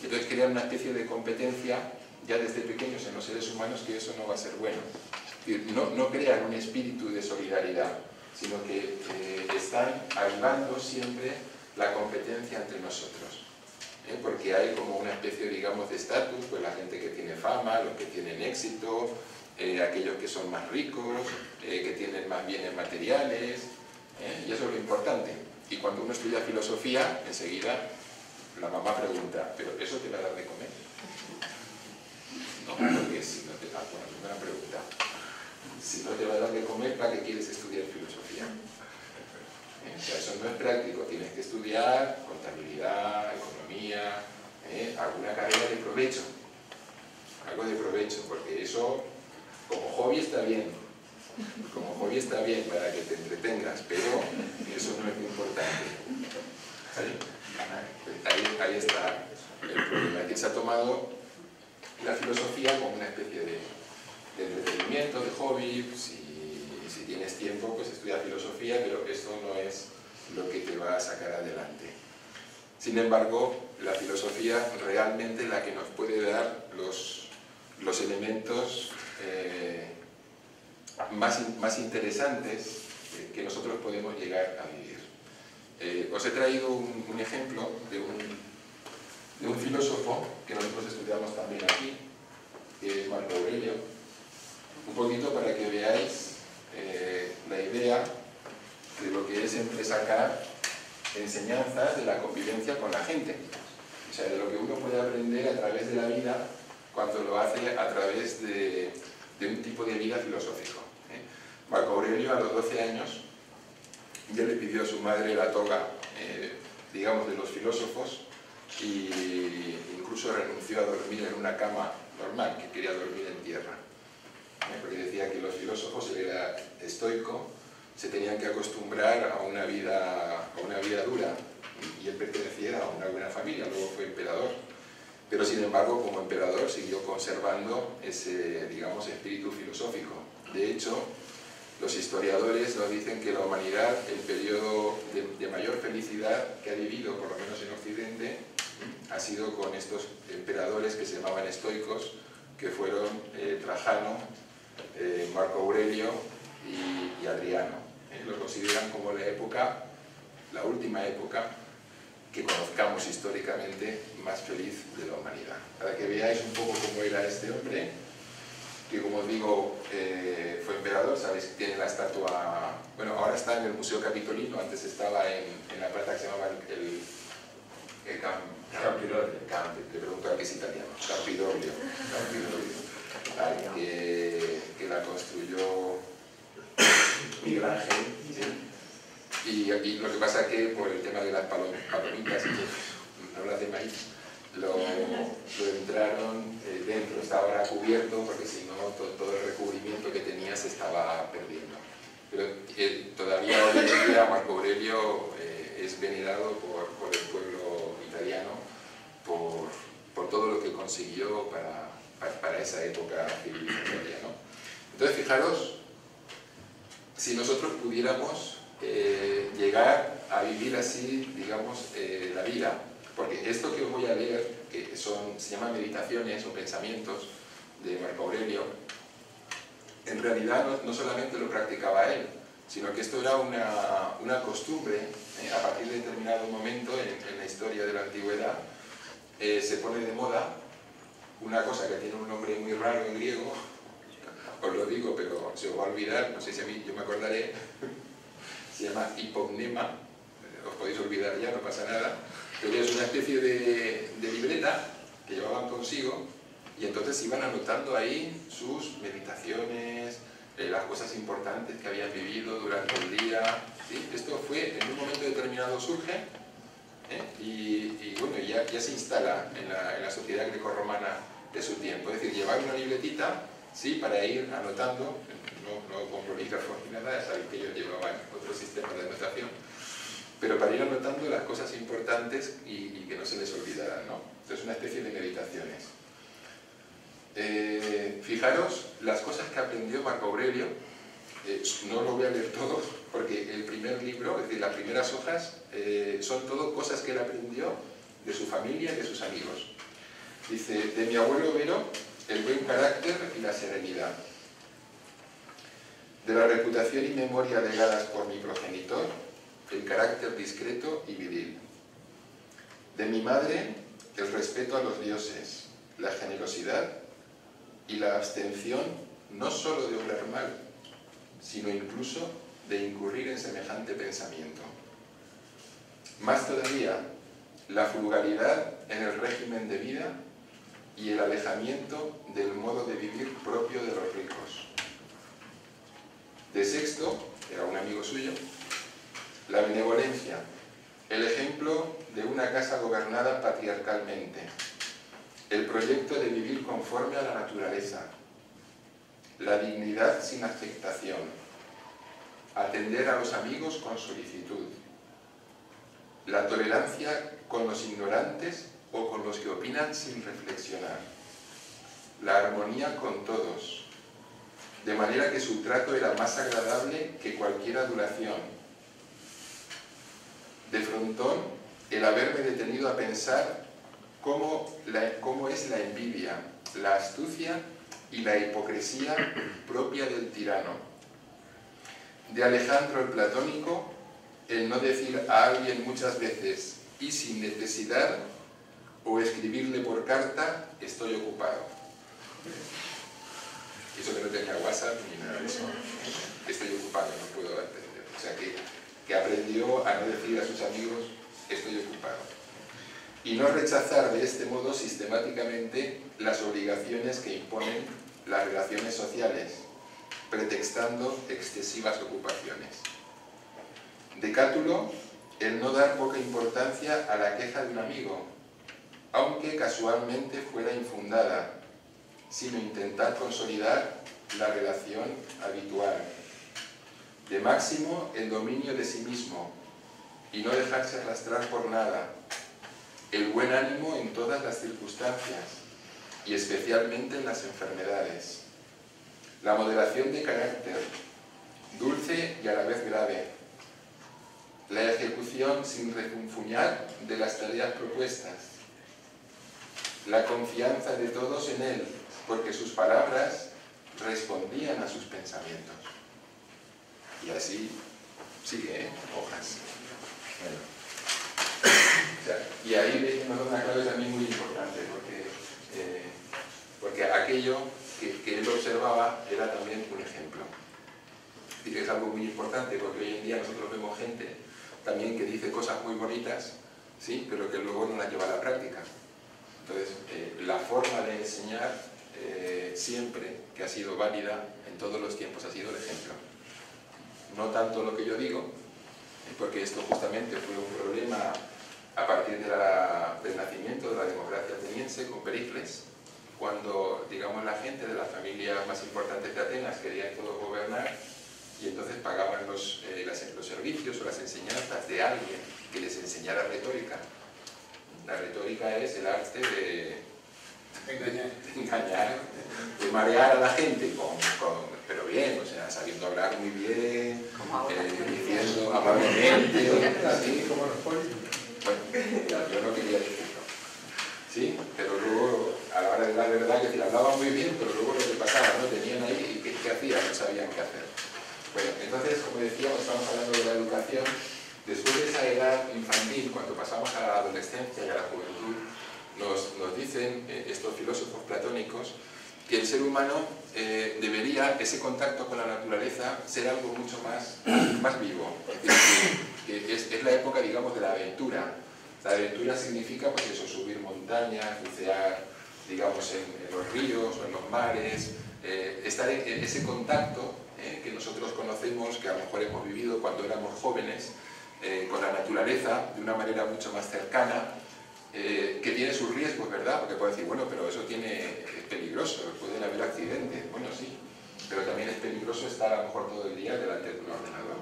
Entonces crean una especie de competencia ya desde pequeños en los seres humanos, que eso no va a ser bueno. No crean un espíritu de solidaridad, sino que están avivando siempre la competencia entre nosotros. Porque hay como una especie, digamos, de estatus, pues la gente que tiene fama, los que tienen éxito, aquellos que son más ricos, que tienen más bienes materiales, y eso es lo importante. Y cuando uno estudia filosofía, enseguida la mamá pregunta, ¿pero eso te va a dar de comer? No, porque si no te da, bueno, primera pregunta. Si no te va a dar de comer, ¿para qué quieres estudiar filosofía? O sea, eso no es práctico, tienes que estudiar contabilidad, economía, alguna carrera de provecho, algo de provecho, porque eso como hobby está bien, para que te entretengas, pero eso no es lo importante. Ahí está el problema, que se ha tomado la filosofía como una especie de entretenimiento, de hobby. Si tienes tiempo, pues estudia filosofía, pero esto no es lo que te va a sacar adelante. Sin embargo, la filosofía realmente la que nos puede dar los elementos más interesantes que nosotros podemos llegar a vivir. Os he traído un ejemplo de un filósofo que nosotros estudiamos también aquí, que es Marco Aurelio, un poquito para que veáis la idea de lo que es siempre sacar enseñanzas de la convivencia con la gente, o sea, de lo que uno puede aprender a través de la vida cuando lo hace a través de un tipo de vida filosófico. Marco Aurelio, a los 12 años, ya le pidió a su madre la toga, digamos, de los filósofos, y incluso renunció a dormir en una cama normal, que quería dormir en tierra, porque decía que los filósofos, él era estoico, se tenían que acostumbrar a una vida dura, y él pertenecía a una buena familia, luego fue emperador, pero sin embargo como emperador siguió conservando ese, digamos, espíritu filosófico. De hecho, los historiadores nos dicen que la humanidad, el periodo de mayor felicidad que ha vivido, por lo menos en Occidente, ha sido con estos emperadores que se llamaban estoicos, que fueron Trajano, Marco Aurelio y Adriano. Lo consideran como la última época que conozcamos históricamente más feliz de la humanidad. Para que veáis un poco cómo era este hombre, que como os digo, fue emperador, sabéis que tiene la estatua, bueno, ahora está en el Museo Capitolino, antes estaba en la plaza que se llamaba el Campidoglio, le pregunto a qué es italiano, Campidoglio, que la construyó Miguel Ángel, ¿sí? Y lo que pasa es que por el tema de las palomitas, no las de maíz, lo entraron dentro, estaba ahora cubierto porque si no todo el recubrimiento que tenía se estaba perdiendo. Pero todavía hoy en día Marco Aurelio es venerado por el pueblo italiano por todo lo que consiguió para esa época civilizatoria, ¿no? Entonces fijaros, si nosotros pudiéramos llegar a vivir así, digamos, la vida, porque esto que os voy a leer, que se llaman meditaciones o pensamientos de Marco Aurelio, en realidad no solamente lo practicaba él, sino que esto era una costumbre, a partir de determinado momento en la historia de la antigüedad, se pone de moda una cosa que tiene un nombre muy raro en griego, os lo digo, pero se os va a olvidar, no sé si a mí, yo me acordaré, se llama hipomnema, os podéis olvidar ya, no pasa nada, pero es una especie de libreta que llevaban consigo y entonces iban anotando ahí sus meditaciones, las cosas importantes que habían vivido durante el día, ¿sí? Esto fue, en un momento determinado surge, y bueno, ya se instala en la sociedad grecorromana de su tiempo, es decir, llevar una libretita, ¿sí?, para ir anotando, no con bolígrafo ni nada, ya sabéis que ellos llevaban otro sistema de anotación, pero para ir anotando las cosas importantes y que no se les olvidaran, ¿no? Entonces es una especie de meditaciones. Fijaros las cosas que aprendió Marco Aurelio, no lo voy a leer todo, porque el primer libro, es decir, las primeras hojas, son todo cosas que él aprendió de su familia y de sus amigos. Dice, de mi abuelo Vero, el buen carácter y la serenidad. De la reputación y memoria legadas por mi progenitor, el carácter discreto y viril. De mi madre, el respeto a los dioses, la generosidad y la abstención no sólo de obrar mal, sino incluso de incurrir en semejante pensamiento. Más todavía, la frugalidad en el régimen de vida y el alejamiento del modo de vivir propio de los ricos. De Sexto, era un amigo suyo, la benevolencia, el ejemplo de una casa gobernada patriarcalmente, el proyecto de vivir conforme a la naturaleza, la dignidad sin afectación, atender a los amigos con solicitud, la tolerancia con los ignorantes o con los que opinan sin reflexionar, la armonía con todos, de manera que su trato era más agradable que cualquier adulación. De frontón, el haberme detenido a pensar cómo es la envidia, la astucia y la hipocresía propia del tirano. De Alejandro el Platónico, el no decir a alguien muchas veces y sin necesidad, o escribirle por carta, estoy ocupado. Eso que no tenía WhatsApp ni nada de eso. Estoy ocupado, no puedo atender. O sea que aprendió a no decir a sus amigos, estoy ocupado. Y no rechazar de este modo sistemáticamente las obligaciones que imponen las relaciones sociales, pretextando excesivas ocupaciones. De Cátulo, el no dar poca importancia a la queja de un amigo, aunque casualmente fuera infundada, sino intentar consolidar la relación habitual. De Máximo, el dominio de sí mismo, y no dejarse arrastrar por nada. El buen ánimo en todas las circunstancias, y especialmente en las enfermedades. La moderación de carácter, dulce y a la vez grave. La ejecución sin refunfuñar de las tareas propuestas. La confianza de todos en él, porque sus palabras respondían a sus pensamientos. Y así sigue, hojas. Bueno. O sea, y ahí nos da una clave también muy importante, porque aquello que él observaba era también un ejemplo. Y que es algo muy importante, porque hoy en día nosotros vemos gente también que dice cosas muy bonitas, ¿sí? Pero que luego no las lleva a la práctica. Entonces, la forma de enseñar siempre que ha sido válida en todos los tiempos ha sido el ejemplo. No tanto lo que yo digo, porque esto justamente fue un problema a partir del nacimiento de la democracia ateniense con Pericles, cuando, digamos, la gente de las familias más importantes de Atenas querían todos gobernar y entonces pagaban los servicios o las enseñanzas de alguien que les enseñara retórica. La retórica es el arte de engañar, de marear a la gente, pero bien, o sea, sabiendo hablar muy bien, diciendo amablemente, así como los políticos. Bueno, yo no quería decirlo, ¿sí? Pero luego, a la hora de la verdad, que hablaban muy bien, pero luego lo que pasaba, ¿no? Tenían ahí, y ¿qué hacían? No sabían qué hacer. Bueno, entonces, como decíamos, estamos hablando de la educación. Después de esa edad infantil, cuando pasamos a la adolescencia y a la juventud, nos dicen estos filósofos platónicos que el ser humano debería, ese contacto con la naturaleza, ser algo mucho más vivo. Es decir, que es la época, digamos, de la aventura. La aventura significa, pues eso, subir montañas, bucear, digamos, en los ríos o en los mares, estar en ese contacto que nosotros conocemos, que a lo mejor hemos vivido cuando éramos jóvenes, con la naturaleza de una manera mucho más cercana, que tiene sus riesgos, ¿verdad? Porque puede decir, bueno, pero eso es peligroso, pueden haber accidentes. Bueno, sí, pero también es peligroso estar a lo mejor todo el día delante de un ordenador,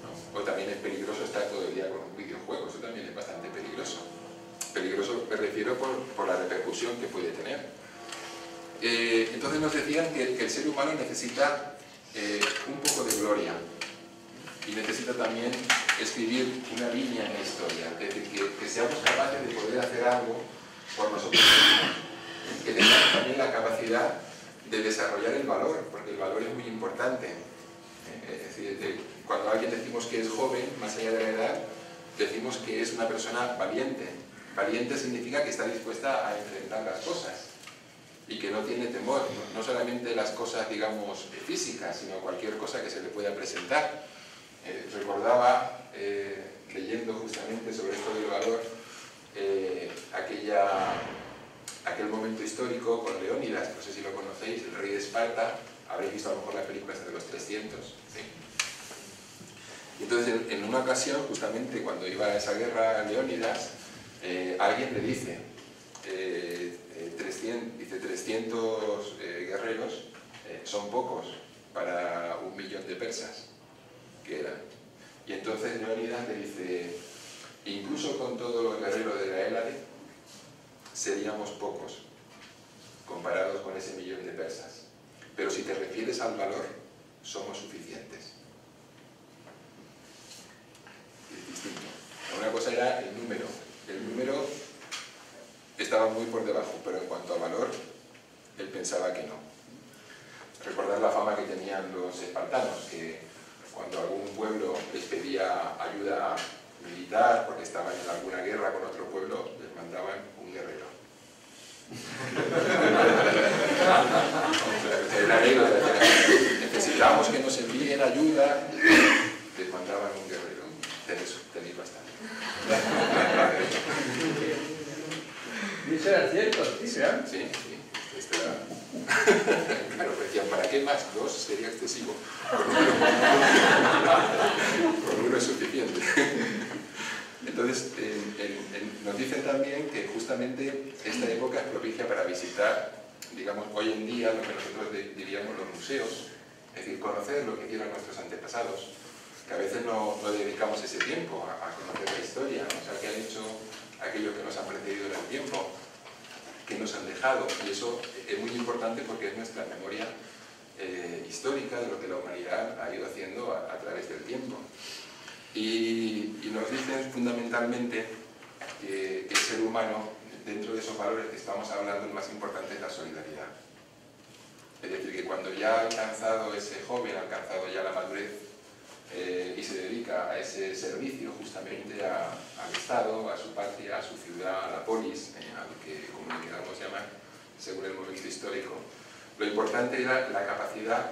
¿no? O también es peligroso estar todo el día con un videojuego, eso también es bastante peligroso. Peligroso me refiero por la repercusión que puede tener. Entonces nos decían que el ser humano necesita un poco de gloria, y necesita también escribir una línea en la historia, es decir, que seamos capaces de poder hacer algo por nosotros mismos, que tengamos también la capacidad de desarrollar el valor, porque el valor es muy importante. Es decir, cuando a alguien decimos que es joven, más allá de la edad, decimos que es una persona valiente. Valiente significa que está dispuesta a enfrentar las cosas y que no tiene temor, no solamente las cosas, digamos, físicas, sino cualquier cosa que se le pueda presentar. Recordaba, leyendo justamente sobre esto del valor, aquel momento histórico con Leónidas, no sé si lo conocéis, el rey de Esparta. Habréis visto a lo mejor la película de los 300, ¿sí? Y entonces, en una ocasión, justamente cuando iba a esa guerra Leónidas, alguien le dice, 300 guerreros son pocos para 1 millón de persas que eran. Y entonces Leónidas le dice, incluso con todos los guerreros de la Hélade, seríamos pocos comparados con ese 1 millón de persas. Pero si te refieres al valor, somos suficientes. Es distinto. Una cosa era el número. El número estaba muy por debajo, pero en cuanto a valor, él pensaba que no. Recordad la fama que tenían los espartanos, que cuando algún pueblo les pedía ayuda militar porque estaban en alguna guerra con otro pueblo, les mandaban un guerrero. Era anécdota, necesitamos que nos envíen ayuda, les mandaban un guerrero. Tenéis bastante. ¿Y eso era cierto? Sí, ¿verdad? Sí, sí. Esto era... Claro, decían, ¿para qué más? 2 sería excesivo. Con 1 es suficiente. Entonces, nos dicen también que justamente esta época es propicia para visitar, digamos, hoy en día lo que nosotros diríamos los museos, es decir, conocer lo que hicieron nuestros antepasados, que a veces no dedicamos ese tiempo a conocer la historia, ¿no? O sea, que han hecho aquellos que nos han precedido en el tiempo, que nos han dejado, y eso es muy importante porque es nuestra memoria histórica de lo que la humanidad ha ido haciendo a través del tiempo. Y nos dicen fundamentalmente que el ser humano, dentro de esos valores que estamos hablando, el más importante es la solidaridad. Es decir, que cuando ya ha alcanzado ese joven, ha alcanzado ya la madurez y se dedica a ese servicio justamente al Estado, a su patria, a su ciudad, a la polis, a lo que como le queramos llamar, según el momento histórico, lo importante era la capacidad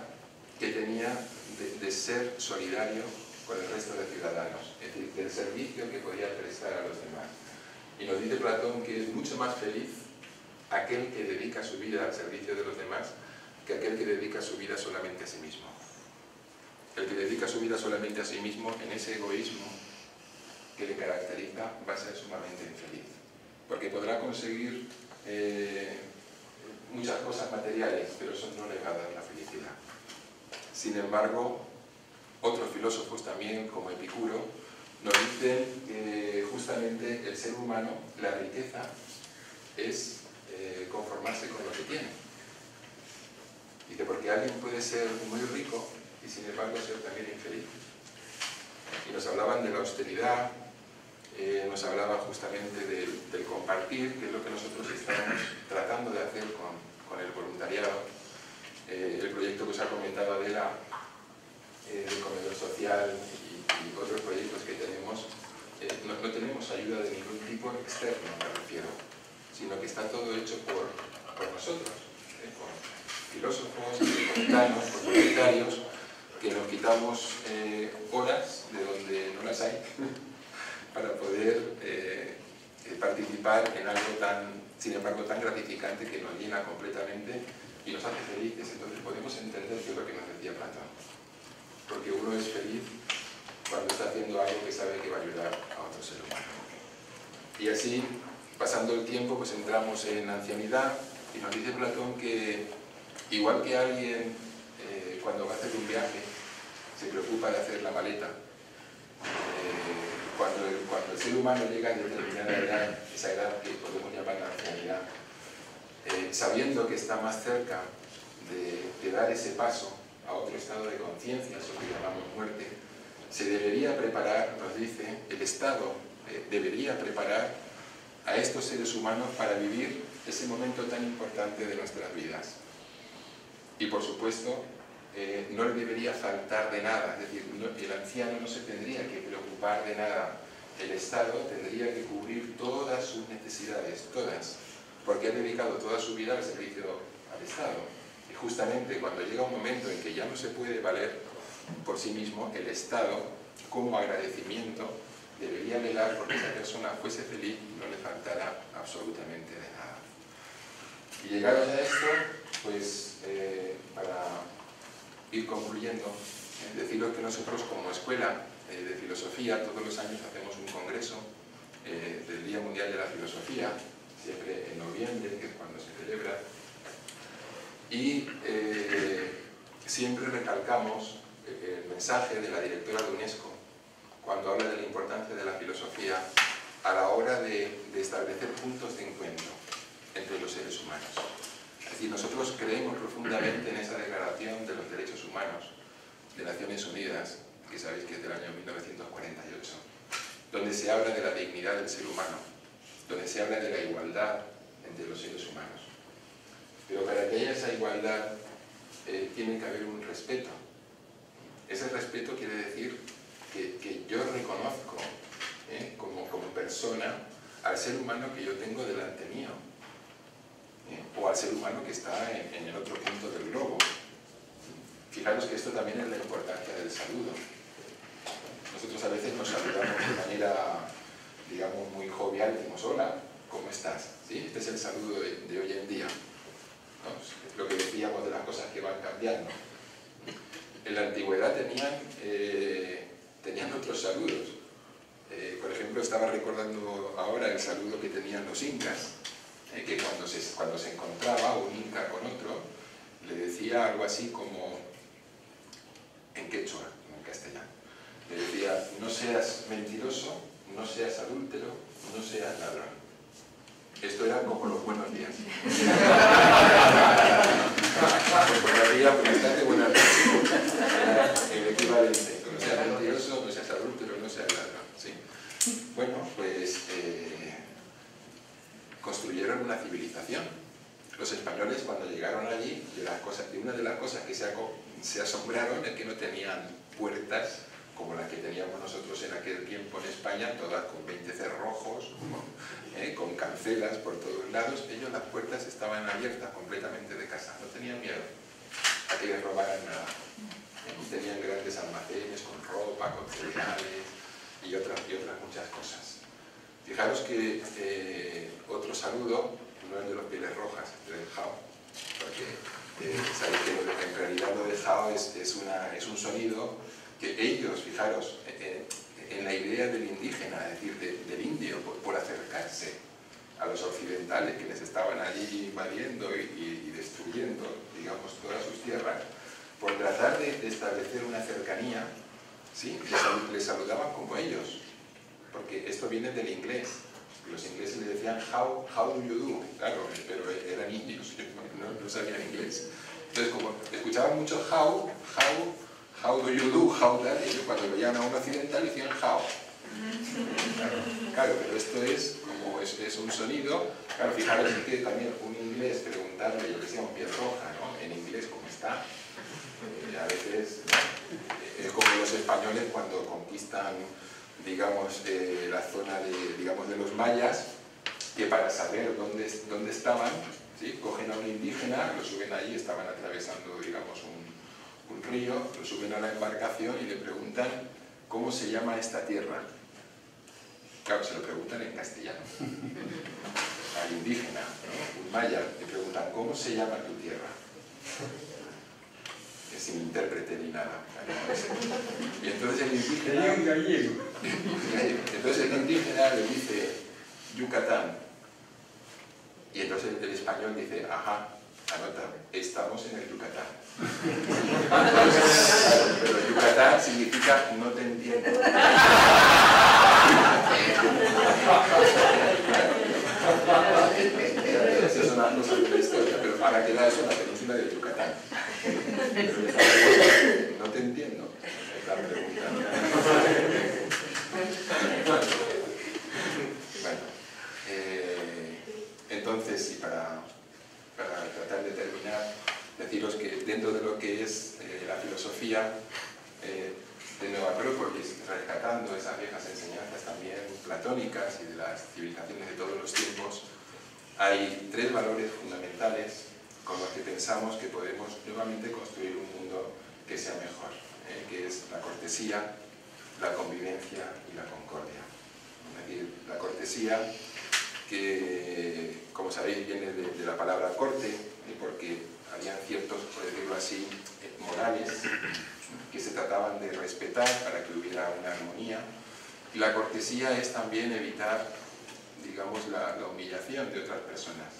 que tenía de ser solidario con el resto de ciudadanos, es decir, del servicio que podía prestar a los demás. Y nos dice Platón que es mucho más feliz aquel que dedica su vida al servicio de los demás que aquel que dedica su vida solamente a sí mismo. El que dedica su vida solamente a sí mismo, en ese egoísmo que le caracteriza, va a ser sumamente infeliz. Porque podrá conseguir muchas cosas materiales, pero eso no le va a dar la felicidad. Sin embargo, otros filósofos también, como Epicuro, nos dicen que justamente el ser humano, la riqueza, es conformarse con lo que tiene. Dice, porque alguien puede ser muy rico y sin embargo ser también infeliz. Y nos hablaban de la austeridad, nos hablaban justamente del compartir, que es lo que nosotros estamos tratando de hacer con el voluntariado. El proyecto que os ha comentado Adela, del comedor social y otros proyectos que tenemos, no tenemos ayuda de ningún tipo externo, me refiero, sino que está todo hecho por nosotros, por filósofos, voluntarios, por voluntarios, que nos quitamos horas de donde no las hay para poder participar en algo tan, sin embargo, tan gratificante, que nos llena completamente y nos hace felices. Entonces podemos entender que es lo que nos decía Platón, porque uno es feliz cuando está haciendo algo que sabe que va a ayudar a otro ser humano. Y así, pasando el tiempo, pues entramos en ancianidad y nos dice Platón que igual que alguien cuando va a hacer un viaje se preocupa de hacer la maleta, cuando el ser humano llega a determinada edad, esa edad que podemos llamar la ancianidad, sabiendo que está más cerca de dar ese paso a otro estado de conciencia, eso que llamamos muerte, se debería preparar, nos dice, el Estado debería preparar a estos seres humanos para vivir ese momento tan importante de nuestras vidas. Y por supuesto, no le debería faltar de nada, es decir, el anciano no se tendría que preocupar de nada, el Estado tendría que cubrir todas sus necesidades, todas, porque ha dedicado toda su vida al servicio al Estado. Y justamente cuando llega un momento en que ya no se puede valer por sí mismo, el Estado, como agradecimiento, debería velar porque esa persona fuese feliz y no le faltara absolutamente de nada. Y llegados a esto, pues para ir concluyendo, deciros que nosotros como escuela de filosofía todos los años hacemos un congreso del Día Mundial de la Filosofía, siempre en noviembre, que es cuando se celebra, y siempre recalcamos el mensaje de la directora de UNESCO cuando habla de la importancia de la filosofía a la hora de establecer puntos de encuentro entre los seres humanos. Es decir, nosotros creemos profundamente en esa Declaración de los Derechos Humanos de Naciones Unidas, que sabéis que es del año 1948, donde se habla de la dignidad del ser humano, donde se habla de la igualdad entre los seres humanos. Pero para que haya esa igualdad tiene que haber un respeto. Ese respeto quiere decir que yo reconozco como persona al ser humano que yo tengo delante mío, o al ser humano que está en el otro punto del globo. Fijaros que esto también es la importancia del saludo. Nosotros a veces nos saludamos de manera, digamos, muy jovial, decimos hola, ¿cómo estás? ¿Sí? Este es el saludo de hoy en día, ¿no? Es lo que decíamos de las cosas que van cambiando. En la antigüedad tenían otros saludos. Por ejemplo, estaba recordando ahora el saludo que tenían los incas, que cuando se encontraba un inca con otro, le decía algo así como, en quechua, en castellano, le decía: no seas mentiroso, no seas adúltero, no seas ladrón. Esto era como los buenos días. Buenos días, buenas tardes, buenas noches. Era el equivalente. No seas mentiroso, no seas adúltero, no seas ladrón. ¿Sí? Bueno, pues construyeron una civilización. Los españoles, cuando llegaron allí, una de las cosas que se asombraron es que no tenían puertas como las que teníamos nosotros en aquel tiempo en España, todas con 20 cerrojos, con cancelas por todos lados. Ellos, las puertas estaban abiertas completamente de casa, no tenían miedo a que les robaran nada. Tenían grandes almacenes con ropa, con cereales y otras muchas cosas. Fijaros que otro saludo no es de los pieles rojas, es del jao, porque sabéis que en realidad lo de jao es un sonido que ellos, fijaros, en la idea del indígena, es decir, del indio, por acercarse a los occidentales que les estaban allí invadiendo y destruyendo, digamos, todas sus tierras, por tratar de establecer una cercanía, ¿sí? Les saludaban como ellos, porque esto viene del inglés. Los ingleses le decían how do you do, claro, pero eran indios, no sabían inglés. Entonces, como escuchaban mucho how do you do, how that, ellos cuando veían a un occidental decían how. Claro, pero esto es como es un sonido. Claro, fijaros que también un inglés preguntarle, yo que sea un piel roja, ¿no? En inglés, ¿cómo está? A veces es como los españoles cuando conquistan, digamos, la zona de los mayas, que para saber dónde estaban, ¿sí? Cogen a un indígena, lo suben allí, estaban atravesando, digamos, un río, lo suben a la embarcación y le preguntan ¿cómo se llama esta tierra? Claro, se lo preguntan en castellano al indígena, ¿no? Un maya, le preguntan ¿cómo se llama tu tierra? Sin intérprete ni nada. Y entonces el indígena... Entonces el indígena le dice Yucatán. Y entonces el español dice, ajá, anota, estamos en el Yucatán. Pero Yucatán significa no te entiendo. Esa es una cosa de la historia, pero para que la es la península de Yucatán. No te entiendo. Esta pregunta. Bueno, entonces, y para tratar de terminar, deciros que dentro de lo que es la filosofía de Nueva Acrópolis, rescatando esas viejas enseñanzas también platónicas y de las civilizaciones de todos los tiempos, hay tres valores fundamentales con los que pensamos que podemos nuevamente construir un mundo que sea mejor, que es la cortesía, la convivencia y la concordia. Es decir, la cortesía, que como sabéis viene de la palabra corte, porque habían ciertos, por decirlo así, morales que se trataban de respetar para que hubiera una armonía. Y la cortesía es también evitar, digamos, la humillación de otras personas.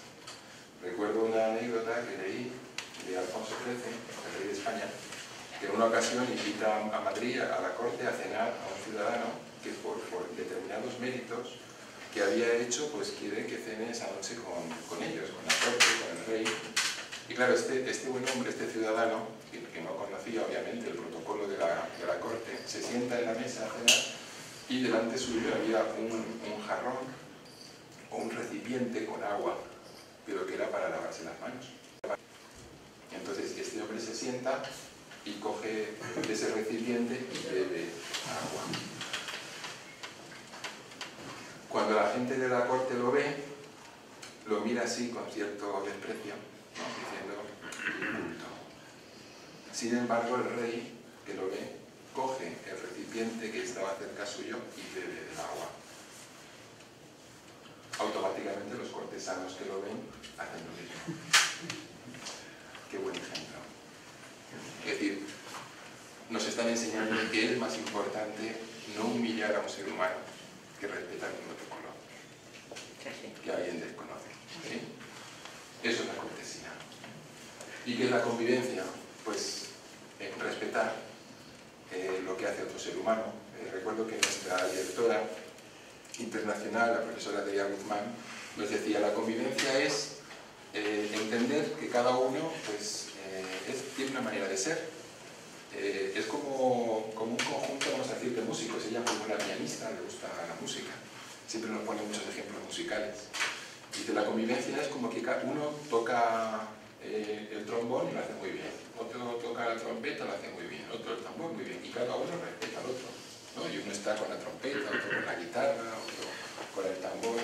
Recuerdo una anécdota que leí de Alfonso XIII, el rey de España, que en una ocasión invita a Madrid, a la corte, a cenar a un ciudadano que por determinados méritos que había hecho, pues quiere que cene esa noche con ellos, con la corte, con el rey. Y claro, este buen hombre, este ciudadano, que no conocía obviamente el protocolo de la corte, se sienta en la mesa a cenar y delante suyo había un jarrón o un recipiente con agua, pero que era para lavarse las manos. Entonces este hombre se sienta y coge de ese recipiente y bebe agua. Cuando la gente de la corte lo ve, lo mira así con cierto desprecio, ¿no? Diciendo inculto. Sin embargo, el rey, que lo ve, coge el recipiente que estaba cerca suyo y bebe del agua. Automáticamente los cortesanos que lo ven hacen lo mismo. Qué buen ejemplo. Es decir, nos están enseñando que es más importante no humillar a un ser humano que respetar un protocolo que alguien desconoce. ¿Sí? Eso es la cortesía. ¿Y qué es la convivencia? Pues respetar lo que hace otro ser humano. Recuerdo que nuestra directora internacional, la profesora Delia Guzmán, nos decía: la convivencia es entender que cada uno pues, tiene una manera de ser. Es como un conjunto, vamos a decir, de músicos. Ella, como una pianista, le gusta la música. Siempre nos pone muchos ejemplos musicales. Dice, la convivencia es como que uno toca el trombón y lo hace muy bien. Otro toca la trompeta, lo hace muy bien. Otro el tambor, muy bien. Y cada uno respeta al otro, ¿no? Y uno está con la trompeta, otro con la guitarra, otro con el tambor.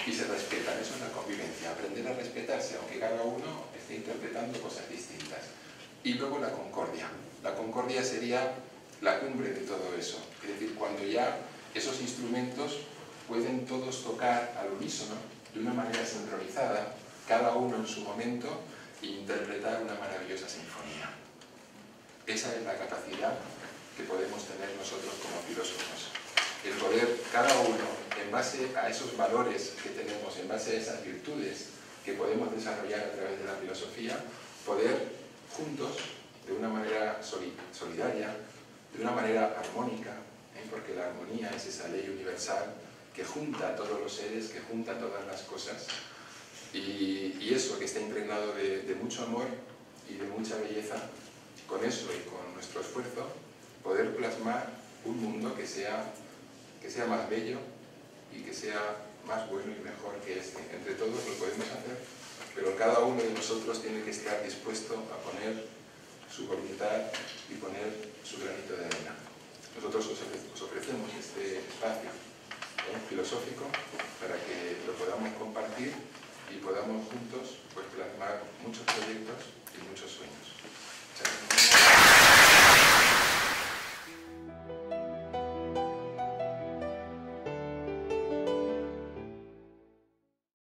Y se respetan. Eso es la convivencia. Aprender a respetarse, aunque cada uno esté interpretando cosas distintas. Y luego la concordia. La concordia sería la cumbre de todo eso. Es decir, cuando ya esos instrumentos pueden todos tocar al unísono, de una manera sincronizada, cada uno en su momento, e interpretar una maravillosa sinfonía. Esa es la capacidad que podemos tener nosotros como filósofos. El poder, cada uno, en base a esos valores que tenemos, en base a esas virtudes que podemos desarrollar a través de la filosofía, poder juntos, de una manera solidaria, de una manera armónica, porque la armonía es esa ley universal que junta a todos los seres, que junta a todas las cosas, y eso que está impregnado de mucho amor y de mucha belleza, con eso y con nuestro esfuerzo, poder plasmar un mundo que sea más bello y que sea más bueno y mejor que este. Entre todos lo podemos hacer, pero cada uno de nosotros tiene que estar dispuesto a poner su voluntad y poner su granito de arena. Nosotros os ofrecemos este espacio filosófico para que lo podamos compartir y podamos juntos pues, plasmar muchos proyectos